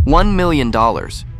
$1 million.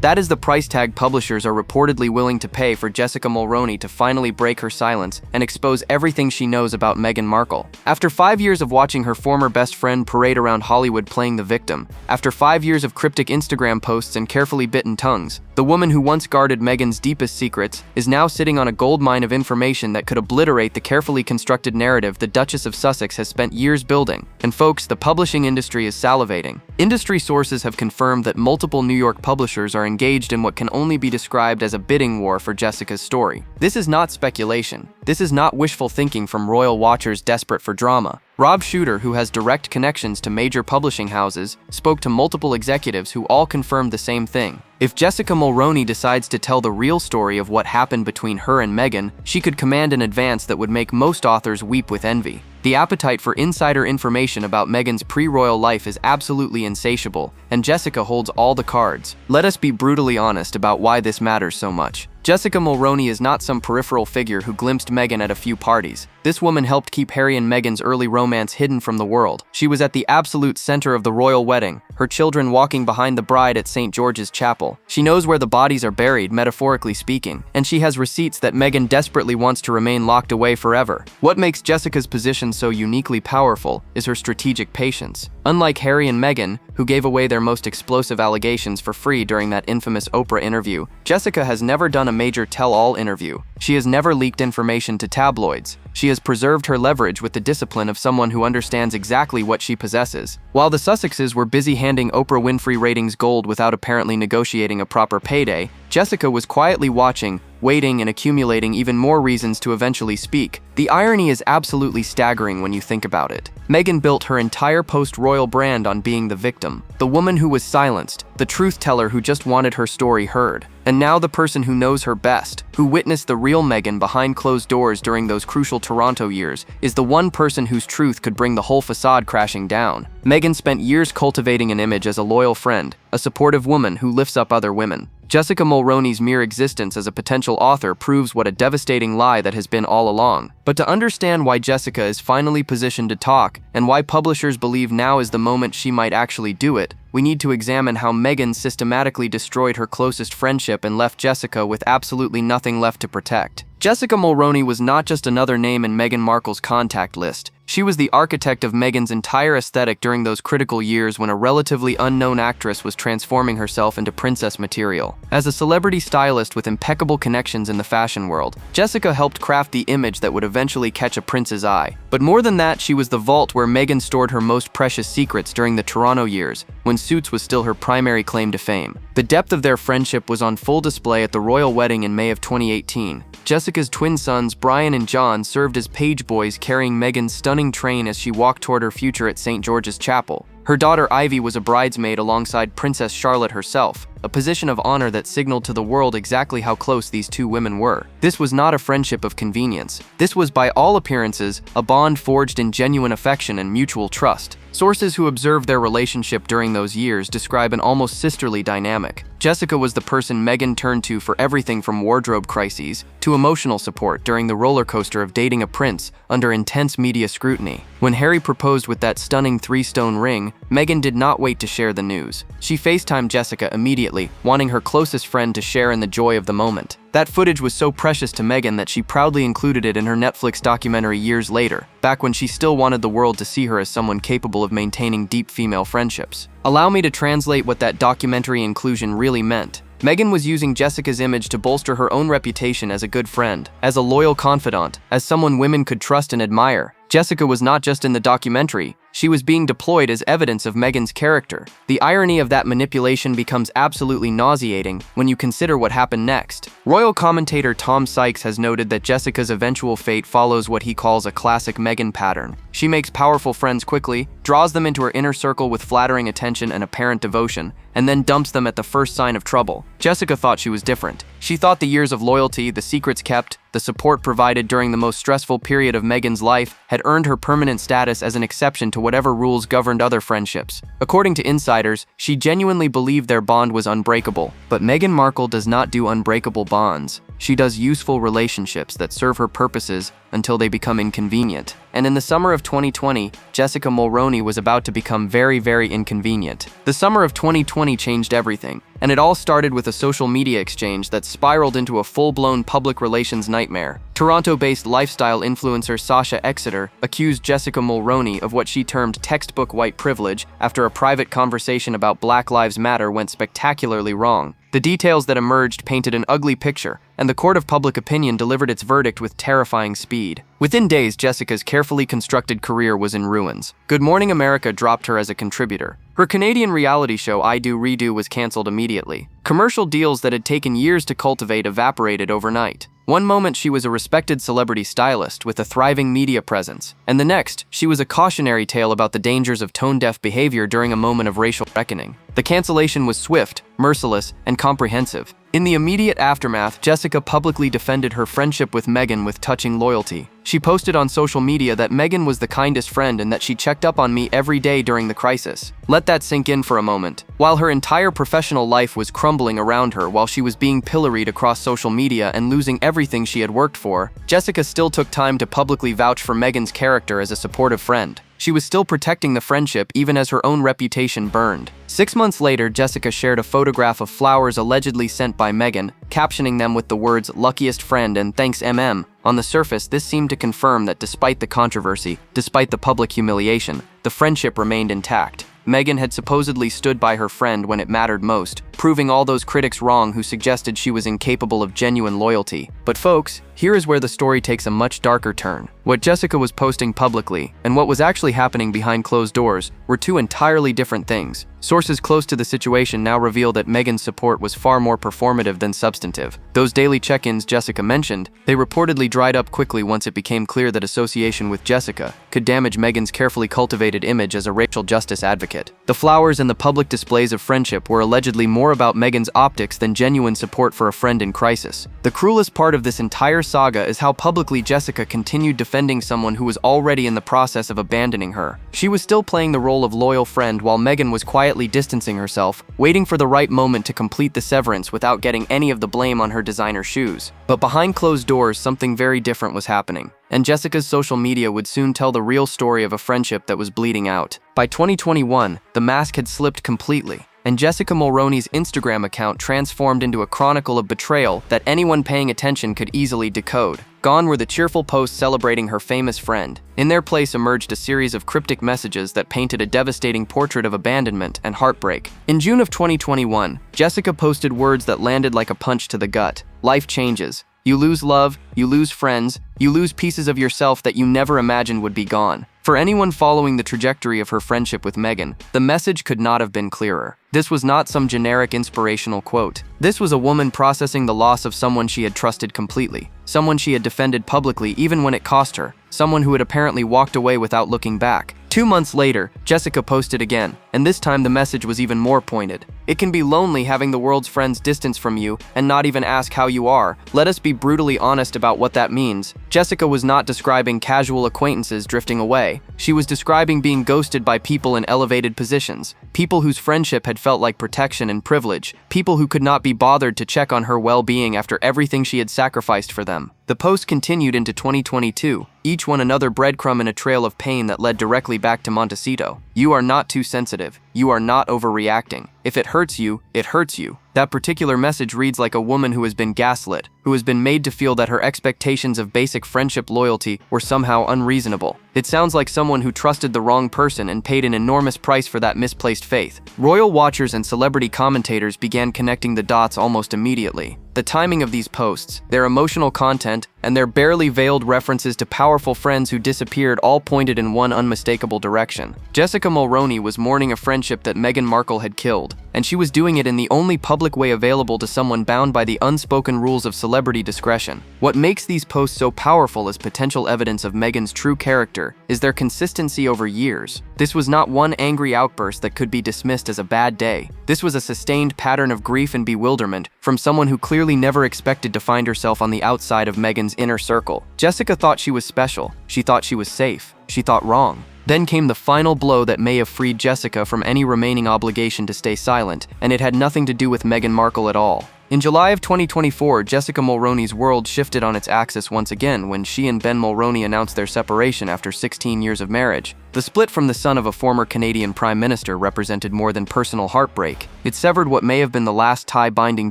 That is the price tag publishers are reportedly willing to pay for Jessica Mulroney to finally break her silence and expose everything she knows about Meghan Markle. After 5 years of watching her former best friend parade around Hollywood playing the victim, after 5 years of cryptic Instagram posts and carefully bitten tongues, the woman who once guarded Meghan's deepest secrets is now sitting on a goldmine of information that could obliterate the carefully constructed narrative the Duchess of Sussex has spent years building. And folks, the publishing industry is salivating. Industry sources have confirmed that multiple New York publishers are engaged in what can only be described as a bidding war for Jessica's story. This is not speculation. This is not wishful thinking from royal watchers desperate for drama. Rob Shooter, who has direct connections to major publishing houses, spoke to multiple executives who all confirmed the same thing. If Jessica Mulroney decides to tell the real story of what happened between her and Meghan, she could command an advance that would make most authors weep with envy. The appetite for insider information about Meghan's pre-royal life is absolutely insatiable, and Jessica holds all the cards. Let us be brutally honest about why this matters so much. Jessica Mulroney is not some peripheral figure who glimpsed Meghan at a few parties. This woman helped keep Harry and Meghan's early romance hidden from the world. She was at the absolute center of the royal wedding, her children walking behind the bride at St. George's Chapel. She knows where the bodies are buried, metaphorically speaking, and she has receipts that Meghan desperately wants to remain locked away forever. What makes Jessica's position so uniquely powerful is her strategic patience. Unlike Harry and Meghan, who gave away their most explosive allegations for free during that infamous Oprah interview, Jessica has never done a major tell-all interview. She has never leaked information to tabloids. She has preserved her leverage with the discipline of someone who understands exactly what she possesses. While the Sussexes were busy handing Oprah Winfrey ratings gold without apparently negotiating a proper payday, Jessica was quietly watching, waiting, and accumulating even more reasons to eventually speak. The irony is absolutely staggering when you think about it. Meghan built her entire post-royal brand on being the victim, the woman who was silenced, the truth teller who just wanted her story heard. And now the person who knows her best, who witnessed the real Meghan behind closed doors during those crucial Toronto years, is the one person whose truth could bring the whole facade crashing down. Meghan spent years cultivating an image as a loyal friend, a supportive woman who lifts up other women. Jessica Mulroney's mere existence as a potential author proves what a devastating lie that has been all along. But to understand why Jessica is finally positioned to talk, and why publishers believe now is the moment she might actually do it, we need to examine how Meghan systematically destroyed her closest friendship and left Jessica with absolutely nothing left to protect. Jessica Mulroney was not just another name in Meghan Markle's contact list. She was the architect of Meghan's entire aesthetic during those critical years when a relatively unknown actress was transforming herself into princess material. As a celebrity stylist with impeccable connections in the fashion world, Jessica helped craft the image that would eventually catch a prince's eye. But more than that, she was the vault where Meghan stored her most precious secrets during the Toronto years, when Suits was still her primary claim to fame. The depth of their friendship was on full display at the royal wedding in May of 2018. Jessica's twin sons, Brian and John, served as page boys carrying Meghan's stunning train as she walked toward her future at St. George's Chapel. Her daughter Ivy was a bridesmaid alongside Princess Charlotte herself, a position of honor that signaled to the world exactly how close these two women were. This was not a friendship of convenience. This was, by all appearances, a bond forged in genuine affection and mutual trust. Sources who observed their relationship during those years describe an almost sisterly dynamic. Jessica was the person Meghan turned to for everything from wardrobe crises to emotional support during the roller coaster of dating a prince under intense media scrutiny. When Harry proposed with that stunning 3-stone ring, Meghan did not wait to share the news. She FaceTimed Jessica immediately, wanting her closest friend to share in the joy of the moment. That footage was so precious to Meghan that she proudly included it in her Netflix documentary years later, back when she still wanted the world to see her as someone capable of maintaining deep female friendships. Allow me to translate what that documentary inclusion really meant. Meghan was using Jessica's image to bolster her own reputation as a good friend, as a loyal confidant, as someone women could trust and admire. Jessica was not just in the documentary, she was being deployed as evidence of Meghan's character. The irony of that manipulation becomes absolutely nauseating when you consider what happened next. Royal commentator Tom Sykes has noted that Jessica's eventual fate follows what he calls a classic Meghan pattern. She makes powerful friends quickly, draws them into her inner circle with flattering attention and apparent devotion, and then dumps them at the first sign of trouble. Jessica thought she was different. She thought the years of loyalty, the secrets kept, the support provided during the most stressful period of Meghan's life had earned her permanent status as an exception to whatever rules governed other friendships. According to insiders, she genuinely believed their bond was unbreakable. But Meghan Markle does not do unbreakable bonds. She does useful relationships that serve her purposes until they become inconvenient. And in the summer of 2020, Jessica Mulroney was about to become very, very inconvenient. The summer of 2020 changed everything, and it all started with a social media exchange that spiraled into a full-blown public relations nightmare. Toronto-based lifestyle influencer Sasha Exeter accused Jessica Mulroney of what she termed textbook white privilege after a private conversation about Black Lives Matter went spectacularly wrong. The details that emerged painted an ugly picture, and the court of public opinion delivered its verdict with terrifying speed. Within days, Jessica's carefully constructed career was in ruins. Good Morning America dropped her as a contributor. Her Canadian reality show I Do Redo was canceled immediately. Commercial deals that had taken years to cultivate evaporated overnight. One moment she was a respected celebrity stylist with a thriving media presence, and the next, she was a cautionary tale about the dangers of tone-deaf behavior during a moment of racial reckoning. The cancellation was swift, merciless, and comprehensive. In the immediate aftermath, Jessica publicly defended her friendship with Meghan with touching loyalty. She posted on social media that Meghan was the kindest friend and that she checked up on me every day during the crisis. Let that sink in for a moment. While her entire professional life was crumbling around her while she was being pilloried across social media and losing everything she had worked for, Jessica still took time to publicly vouch for Meghan's character as a supportive friend. She was still protecting the friendship even as her own reputation burned. 6 months later, Jessica shared a photograph of flowers allegedly sent by Meghan, captioning them with the words "luckiest friend" and "thanks MM." On the surface, this seemed to confirm that despite the controversy, despite the public humiliation, the friendship remained intact. Meghan had supposedly stood by her friend when it mattered most, proving all those critics wrong who suggested she was incapable of genuine loyalty. But folks, here is where the story takes a much darker turn. What Jessica was posting publicly and what was actually happening behind closed doors were two entirely different things. Sources close to the situation now reveal that Meghan's support was far more performative than substantive. Those daily check-ins Jessica mentioned, they reportedly dried up quickly once it became clear that association with Jessica could damage Meghan's carefully cultivated image as a racial justice advocate. The flowers and the public displays of friendship were allegedly more about Meghan's optics than genuine support for a friend in crisis. The cruelest part of this entire saga is how publicly Jessica continued defending someone who was already in the process of abandoning her. She was still playing the role of loyal friend while Meghan was quietly distancing herself, waiting for the right moment to complete the severance without getting any of the blame on her designer shoes. But behind closed doors, something very different was happening. And Jessica's social media would soon tell the real story of a friendship that was bleeding out. By 2021, the mask had slipped completely, and Jessica Mulroney's Instagram account transformed into a chronicle of betrayal that anyone paying attention could easily decode. Gone were the cheerful posts celebrating her famous friend. In their place emerged a series of cryptic messages that painted a devastating portrait of abandonment and heartbreak. In June of 2021, Jessica posted words that landed like a punch to the gut. Life changes. You lose love, you lose friends, you lose pieces of yourself that you never imagined would be gone. For anyone following the trajectory of her friendship with Meghan, the message could not have been clearer. This was not some generic inspirational quote. This was a woman processing the loss of someone she had trusted completely, someone she had defended publicly even when it cost her, someone who had apparently walked away without looking back. 2 months later, Jessica posted again, and this time the message was even more pointed. It can be lonely having the world's friends distance from you and not even ask how you are. Let us be brutally honest about what that means. Jessica was not describing casual acquaintances drifting away. She was describing being ghosted by people in elevated positions, people whose friendship had felt like protection and privilege, people who could not be bothered to check on her well-being after everything she had sacrificed for them. The post continued into 2022, each one another breadcrumb in a trail of pain that led directly back to Montecito. You are not too sensitive. You are not overreacting. If it hurts you, it hurts you. That particular message reads like a woman who has been gaslit, who has been made to feel that her expectations of basic friendship loyalty were somehow unreasonable. It sounds like someone who trusted the wrong person and paid an enormous price for that misplaced faith. Royal watchers and celebrity commentators began connecting the dots almost immediately. The timing of these posts, their emotional content, and their barely veiled references to powerful friends who disappeared all pointed in one unmistakable direction. Jessica Mulroney was mourning a friendship that Meghan Markle had killed, and she was doing it in the only public way available to someone bound by the unspoken rules of celebrity discretion. What makes these posts so powerful as potential evidence of Meghan's true character is their consistency over years. This was not one angry outburst that could be dismissed as a bad day. This was a sustained pattern of grief and bewilderment from someone who clearly never expected to find herself on the outside of Meghan's inner circle. Jessica thought she was special. She thought she was safe. She thought wrong. Then came the final blow that may have freed Jessica from any remaining obligation to stay silent, and it had nothing to do with Meghan Markle at all. In July of 2024, Jessica Mulroney's world shifted on its axis once again when she and Ben Mulroney announced their separation after 16 years of marriage. The split from the son of a former Canadian Prime Minister represented more than personal heartbreak. It severed what may have been the last tie binding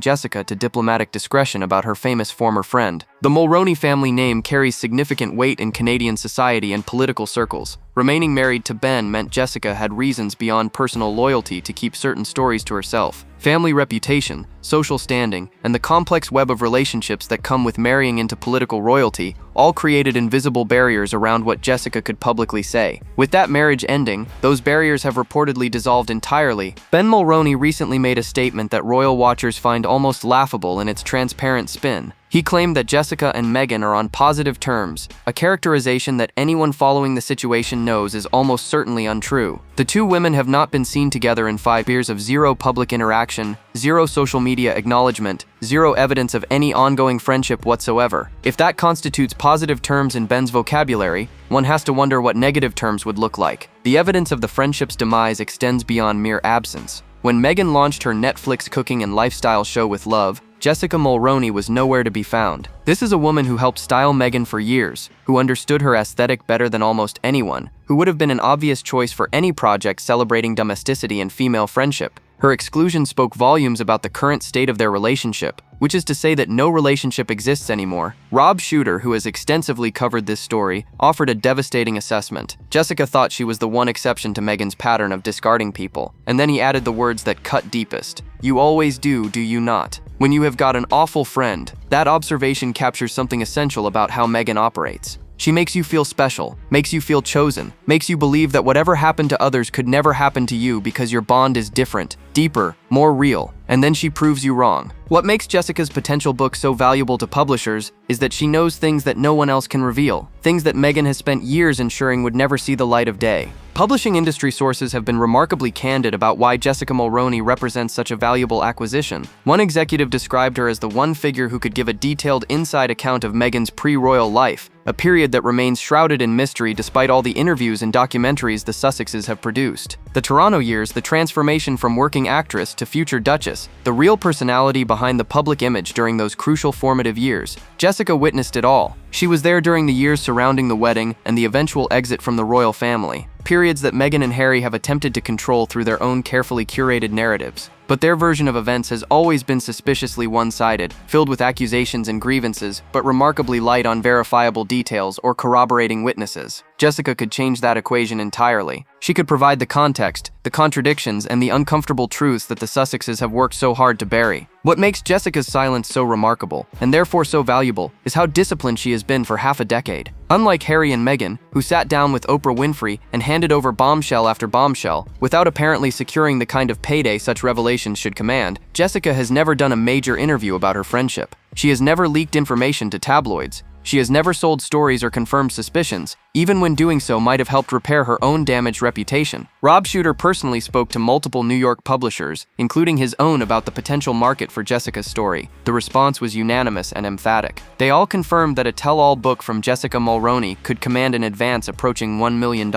Jessica to diplomatic discretion about her famous former friend. The Mulroney family name carries significant weight in Canadian society and political circles. Remaining married to Ben meant Jessica had reasons beyond personal loyalty to keep certain stories to herself. Family reputation, social standing, and the complex web of relationships that come with marrying into political royalty all created invisible barriers around what Jessica could publicly say. With that marriage ending, those barriers have reportedly dissolved entirely. Ben Mulroney recently made a statement that royal watchers find almost laughable in its transparent spin. He claimed that Jessica and Meghan are on positive terms, a characterization that anyone following the situation knows is almost certainly untrue. The two women have not been seen together in 5 years of zero public interaction, zero social media acknowledgement, zero evidence of any ongoing friendship whatsoever. If that constitutes positive terms in Ben's vocabulary, one has to wonder what negative terms would look like. The evidence of the friendship's demise extends beyond mere absence. When Meghan launched her Netflix cooking and lifestyle show with Love, Jessica Mulroney was nowhere to be found. This is a woman who helped style Meghan for years, who understood her aesthetic better than almost anyone, who would have been an obvious choice for any project celebrating domesticity and female friendship. Her exclusion spoke volumes about the current state of their relationship, which is to say that no relationship exists anymore. Rob Shooter, who has extensively covered this story, offered a devastating assessment. Jessica thought she was the one exception to Meghan's pattern of discarding people, and then he added the words that cut deepest. "You always do you not? When you have got an awful friend." That observation captures something essential about how Meghan operates. She makes you feel special, makes you feel chosen, makes you believe that whatever happened to others could never happen to you because your bond is different, deeper, more real, and then she proves you wrong. What makes Jessica's potential book so valuable to publishers is that she knows things that no one else can reveal, things that Meghan has spent years ensuring would never see the light of day. Publishing industry sources have been remarkably candid about why Jessica Mulroney represents such a valuable acquisition. One executive described her as the one figure who could give a detailed inside account of Meghan's pre-royal life, a period that remains shrouded in mystery despite all the interviews and documentaries the Sussexes have produced. The Toronto years, the transformation from working actress to future Duchess, the real personality behind the public image during those crucial formative years. Jessica witnessed it all. She was there during the years surrounding the wedding and the eventual exit from the royal family, periods that Meghan and Harry have attempted to control through their own carefully curated narratives. But their version of events has always been suspiciously one-sided, filled with accusations and grievances, but remarkably light on verifiable details or corroborating witnesses. Jessica could change that equation entirely. She could provide the context, the contradictions, and the uncomfortable truths that the Sussexes have worked so hard to bury. What makes Jessica's silence so remarkable, and therefore so valuable, is how disciplined she has been for half a decade. Unlike Harry and Meghan, who sat down with Oprah Winfrey and handed over bombshell after bombshell, without apparently securing the kind of payday such revelations should command, Jessica has never done a major interview about her friendship. She has never leaked information to tabloids. She has never sold stories or confirmed suspicions, even when doing so might have helped repair her own damaged reputation. Rob Shooter personally spoke to multiple New York publishers, including his own, about the potential market for Jessica's story. The response was unanimous and emphatic. They all confirmed that a tell-all book from Jessica Mulroney could command an advance approaching $1 million.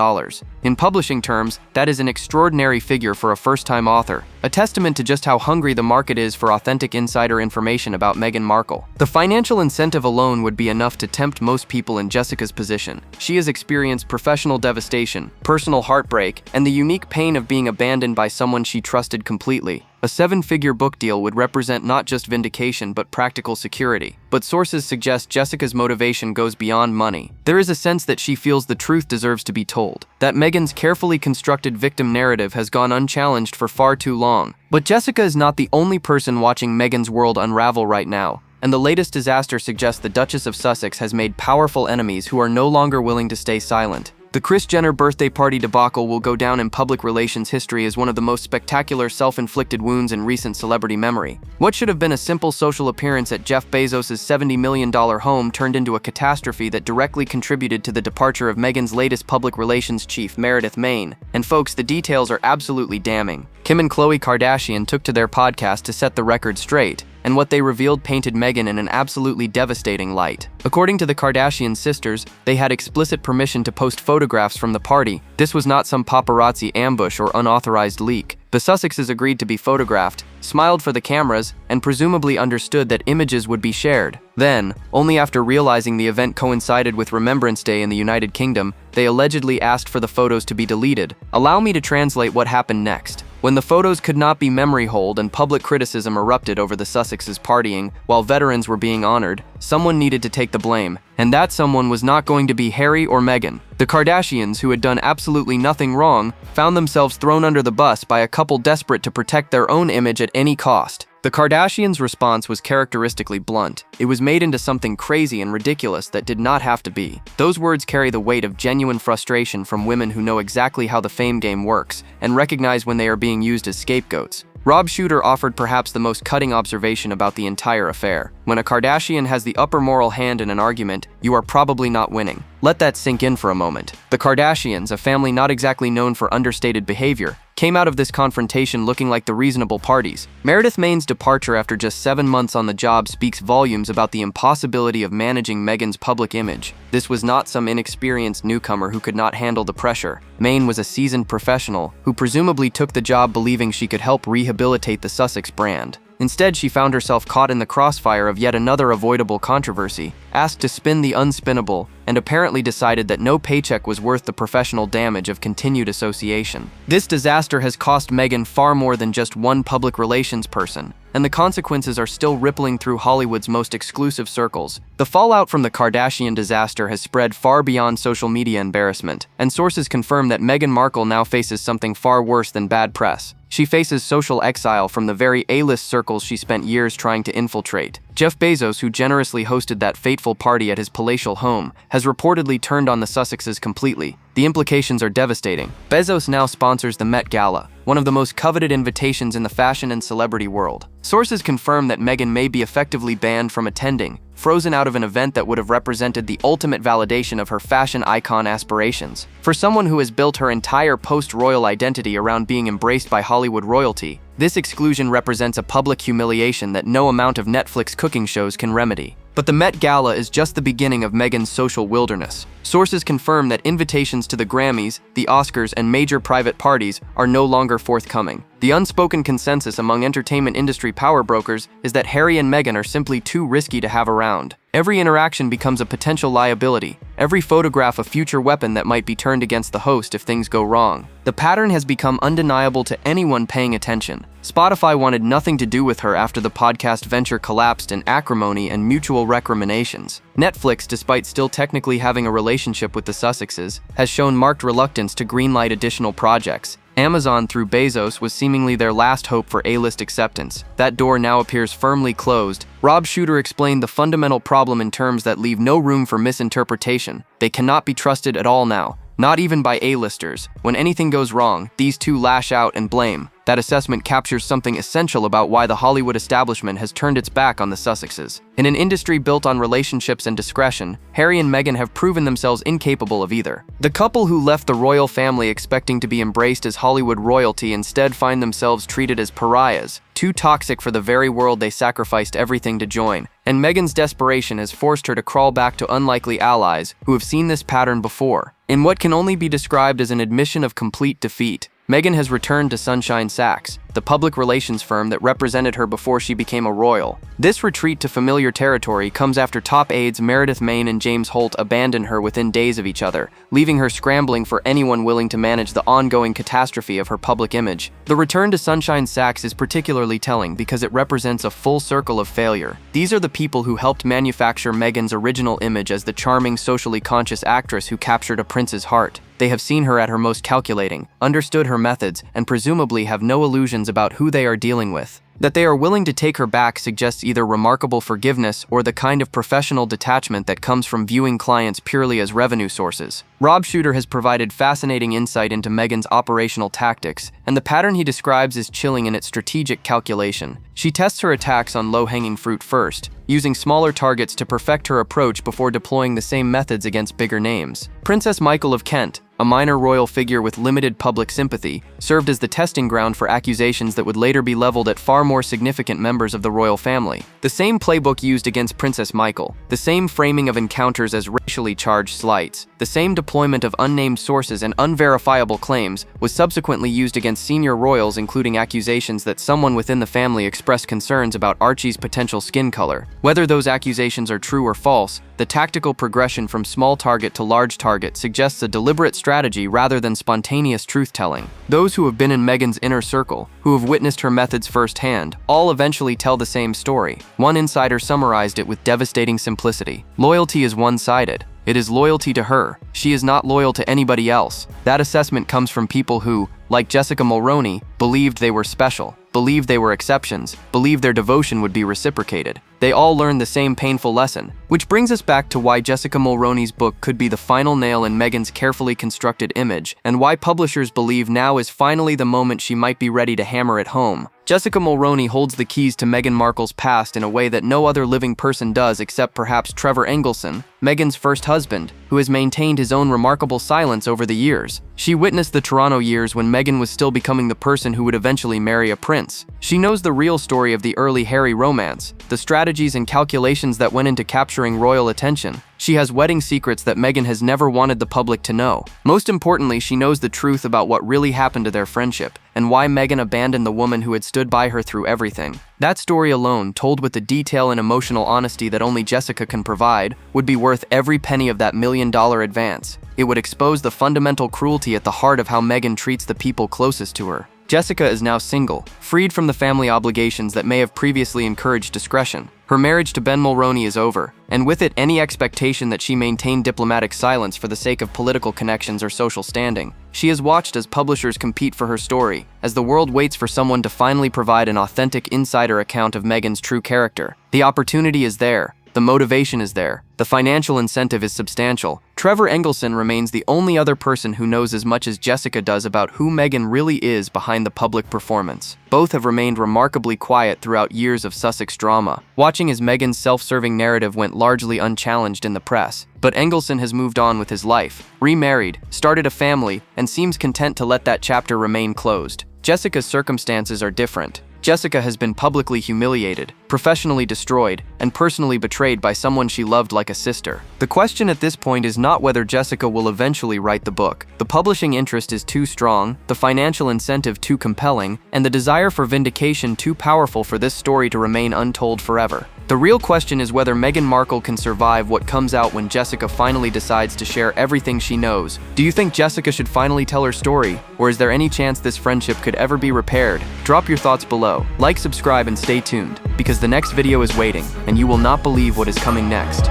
In publishing terms, that is an extraordinary figure for a first-time author, a testament to just how hungry the market is for authentic insider information about Meghan Markle. The financial incentive alone would be enough to tempt most people in Jessica's position. She has experienced professional devastation, personal heartbreak, and the unique pain of being abandoned by someone she trusted completely. A 7-figure book deal would represent not just vindication but practical security. But sources suggest Jessica's motivation goes beyond money. There is a sense that she feels the truth deserves to be told, that Meghan's carefully constructed victim narrative has gone unchallenged for far too long. But Jessica is not the only person watching Meghan's world unravel right now, and the latest disaster suggests the Duchess of Sussex has made powerful enemies who are no longer willing to stay silent. The Kris Jenner birthday party debacle will go down in public relations history as one of the most spectacular self-inflicted wounds in recent celebrity memory. What should have been a simple social appearance at Jeff Bezos' $70 million home turned into a catastrophe that directly contributed to the departure of Meghan's latest public relations chief, Meredith Maine. And folks, the details are absolutely damning. Kim and Khloe Kardashian took to their podcast to set the record straight, and what they revealed painted Meghan in an absolutely devastating light. According to the Kardashian sisters, they had explicit permission to post photographs from the party. This was not some paparazzi ambush or unauthorized leak. The Sussexes agreed to be photographed, smiled for the cameras, and presumably understood that images would be shared. Then, only after realizing the event coincided with Remembrance Day in the United Kingdom, they allegedly asked for the photos to be deleted. Allow me to translate what happened next. When the photos could not be memory holed and public criticism erupted over the Sussexes partying while veterans were being honored, someone needed to take the blame, and that someone was not going to be Harry or Meghan. The Kardashians, who had done absolutely nothing wrong, found themselves thrown under the bus by a couple desperate to protect their own image at any cost. The Kardashians' response was characteristically blunt. It was made into something crazy and ridiculous that did not have to be. Those words carry the weight of genuine frustration from women who know exactly how the fame game works and recognize when they are being used as scapegoats. Rob Shooter offered perhaps the most cutting observation about the entire affair. When a Kardashian has the upper moral hand in an argument, you are probably not winning. Let that sink in for a moment. The Kardashians, a family not exactly known for understated behavior, came out of this confrontation looking like the reasonable parties. Meredith Maine's departure after just 7 months on the job speaks volumes about the impossibility of managing Meghan's public image. This was not some inexperienced newcomer who could not handle the pressure. Maine was a seasoned professional who presumably took the job believing she could help rehabilitate the Sussex brand. Instead, she found herself caught in the crossfire of yet another avoidable controversy, asked to spin the unspinnable, and apparently decided that no paycheck was worth the professional damage of continued association. This disaster has cost Meghan far more than just one public relations person, and the consequences are still rippling through Hollywood's most exclusive circles. The fallout from the Kardashian disaster has spread far beyond social media embarrassment, and sources confirm that Meghan Markle now faces something far worse than bad press. She faces social exile from the very A-list circles she spent years trying to infiltrate. Jeff Bezos, who generously hosted that fateful party at his palatial home, has reportedly turned on the Sussexes completely. The implications are devastating. Bezos now sponsors the Met Gala, one of the most coveted invitations in the fashion and celebrity world. Sources confirm that Meghan may be effectively banned from attending, frozen out of an event that would have represented the ultimate validation of her fashion icon aspirations. For someone who has built her entire post-royal identity around being embraced by Hollywood royalty, this exclusion represents a public humiliation that no amount of Netflix cooking shows can remedy. But the Met Gala is just the beginning of Meghan's social wilderness. Sources confirm that invitations to the Grammys, the Oscars, and major private parties are no longer forthcoming. The unspoken consensus among entertainment industry power brokers is that Harry and Meghan are simply too risky to have around. Every interaction becomes a potential liability, every photograph a future weapon that might be turned against the host if things go wrong. The pattern has become undeniable to anyone paying attention. Spotify wanted nothing to do with her after the podcast venture collapsed in acrimony and mutual recriminations. Netflix, despite still technically having a relationship with the Sussexes, has shown marked reluctance to greenlight additional projects. Amazon, through Bezos, was seemingly their last hope for A-list acceptance. That door now appears firmly closed. Rob Shooter explained the fundamental problem in terms that leave no room for misinterpretation. They cannot be trusted at all now, not even by A-listers. When anything goes wrong, these two lash out and blame. That assessment captures something essential about why the Hollywood establishment has turned its back on the Sussexes. In an industry built on relationships and discretion, Harry and Meghan have proven themselves incapable of either. The couple who left the royal family expecting to be embraced as Hollywood royalty instead find themselves treated as pariahs, too toxic for the very world they sacrificed everything to join. And Meghan's desperation has forced her to crawl back to unlikely allies who have seen this pattern before. In what can only be described as an admission of complete defeat, Meghan has returned to Sunshine Sachs, the public relations firm that represented her before she became a royal. This retreat to familiar territory comes after top aides Meredith Maine and James Holt abandoned her within days of each other, leaving her scrambling for anyone willing to manage the ongoing catastrophe of her public image. The return to Sunshine Sachs is particularly telling because it represents a full circle of failure. These are the people who helped manufacture Meghan's original image as the charming, socially conscious actress who captured a prince's heart. They have seen her at her most calculating, understood her methods, and presumably have no illusions about who they are dealing with. That they are willing to take her back suggests either remarkable forgiveness or the kind of professional detachment that comes from viewing clients purely as revenue sources. Rob Shooter has provided fascinating insight into Meghan's operational tactics, and the pattern he describes is chilling in its strategic calculation. She tests her attacks on low-hanging fruit first, using smaller targets to perfect her approach before deploying the same methods against bigger names. Princess Michael of Kent, a minor royal figure with limited public sympathy, served as the testing ground for accusations that would later be leveled at far more significant members of the royal family. The same playbook used against Princess Michael, the same framing of encounters as racially charged slights, the same deployment of unnamed sources and unverifiable claims was subsequently used against senior royals, including accusations that someone within the family expressed concerns about Archie's potential skin color. Whether those accusations are true or false, the tactical progression from small target to large target suggests a deliberate strategy rather than spontaneous truth-telling. Those who have been in Meghan's inner circle, who have witnessed her methods firsthand, all eventually tell the same story. One insider summarized it with devastating simplicity. Loyalty is one-sided. It is loyalty to her. She is not loyal to anybody else. That assessment comes from people who, like Jessica Mulroney, believed they were special, believed they were exceptions, believed their devotion would be reciprocated. They all learned the same painful lesson. Which brings us back to why Jessica Mulroney's book could be the final nail in Meghan's carefully constructed image, and why publishers believe now is finally the moment she might be ready to hammer it home. Jessica Mulroney holds the keys to Meghan Markle's past in a way that no other living person does except perhaps Trevor Engelson, Meghan's first husband, who has maintained his own remarkable silence over the years. She witnessed the Toronto years when Meghan was still becoming the person who would eventually marry a prince. She knows the real story of the early Harry romance, the strategies and calculations that went into capturing royal attention. She has wedding secrets that Meghan has never wanted the public to know. Most importantly, she knows the truth about what really happened to their friendship, and why Meghan abandoned the woman who had stood by her through everything. That story alone, told with the detail and emotional honesty that only Jessica can provide, would be worth every penny of that $1 million advance. It would expose the fundamental cruelty at the heart of how Meghan treats the people closest to her. Jessica is now single, freed from the family obligations that may have previously encouraged discretion. Her marriage to Ben Mulroney is over, and with it any expectation that she maintain diplomatic silence for the sake of political connections or social standing. She is watched as publishers compete for her story, as the world waits for someone to finally provide an authentic insider account of Meghan's true character. The opportunity is there. The motivation is there. The financial incentive is substantial. Trevor Engelson remains the only other person who knows as much as Jessica does about who Meghan really is behind the public performance. Both have remained remarkably quiet throughout years of Sussex drama, watching as Meghan's self-serving narrative went largely unchallenged in the press. But Engelson has moved on with his life, remarried, started a family, and seems content to let that chapter remain closed. Jessica's circumstances are different. Jessica has been publicly humiliated, professionally destroyed, and personally betrayed by someone she loved like a sister. The question at this point is not whether Jessica will eventually write the book. The publishing interest is too strong, the financial incentive too compelling, and the desire for vindication too powerful for this story to remain untold forever. The real question is whether Meghan Markle can survive what comes out when Jessica finally decides to share everything she knows. Do you think Jessica should finally tell her story, or is there any chance this friendship could ever be repaired? Drop your thoughts below. Like, subscribe, and stay tuned, because the next video is waiting, and you will not believe what is coming next.